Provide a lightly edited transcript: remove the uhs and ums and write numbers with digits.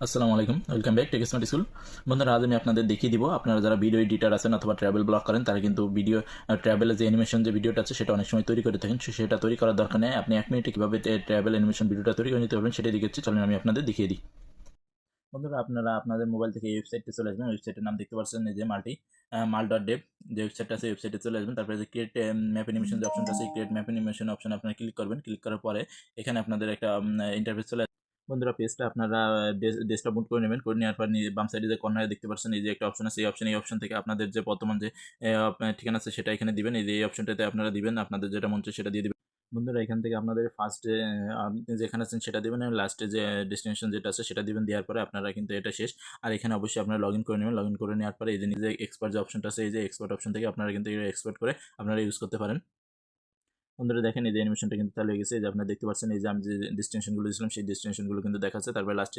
আসসালামু আলাইকুম, welcome back tech smart school. বন্ধুরা, আজ আমি আপনাদের দেখিয়ে দিব আপনারা যারা ভিডিও এডিটার আছেন অথবা ট্রাভেল ব্লগ করেন তারা কিন্তু ভিডিও ট্রাভেলের যে অ্যানিমেশন যে ভিডিওটা আছে সেটা অনেক সময় তৈরি করে থাকেন। সেটা তৈরি করার দরকার নেই, আপনি 1 মিনিটে কীভাবে ট্রাভেল অ্যানিমেশন ভিডিওটা তৈরি করে নিতে পারবেন সেটাই দেখাচ্ছি। চলেন আমি আপনাদের দেখিয়ে দিই। বন্ধুরা, আপনারা আপনাদের মোবাইল থেকে এই ওয়েবসাইটে চলে আসবেন। ওয়েবসাইটের নাম দেখতে পাচ্ছেন, এই যে মাল.ডেভ যে ওয়েবসাইটটা আছে ওয়েবসাইটে চলে আসবেন। তারপরে যে ক্রিয়েট ম্যাপ অ্যানিমেশন যে অপশনটা আছে ক্রিয়েট ম্যাপ অ্যানিমেশন অপশন আপনারা ক্লিক করবেন। ক্লিক করার পরে এখানে আপনাদের একটা ইন্টারফেস চলে আসবে। বন্ধুরা, পেজটা আপনারা ডেস্কটপ মুড করে নেবেন। করে নেওয়ার পর বাম সাইডে যে কর্নারে দেখতে পাচ্ছেন এই যে একটা অপশন আছে, এই অপশন থেকে আপনাদের যে বর্তমান যে আপনার ঠিকানা আছে সেটা এখানে দিবেন। এই যে এই অপশনটাতে আপনারা দিবেন, আপনাদের যেটা মন চায় সেটা দিয়ে দিবেন। বন্ধুরা, এখান থেকে আপনাদের ফার্স্টে আপনি যেখানে আছেন সেটা দিবেন, আর লাস্টে যে ডেস্টিনেশন যেটা আছে সেটা দিবেন। দেওয়ার পরে আপনারা কিন্তু এটা শেষ। আর এখানে অবশ্যই আপনারা লগ ইন করে নেবেন। লগ ইন করে নেওয়ার পরে এই যে নিজে এক্সপার্ট যে অপশনটা আছে এই যে এক্সপার্ট অপশন থেকে আপনারা কিন্তু এক্সপার্ট করে আপনারা ইউজ করতে পারেন। বন্ধুরা দেখেন, এই যে অ্যানিমেশনটা কিন্তু চালু হয়ে গেছে। এই যে আপনারা দেখতে পাচ্ছেন এই যে আমি যে ডেস্টিনেশনগুলো দিয়েছিলাম সেই ডেস্টিনেশনগুলো কিন্তু দেখাচ্ছে। তারপরে লাস্টে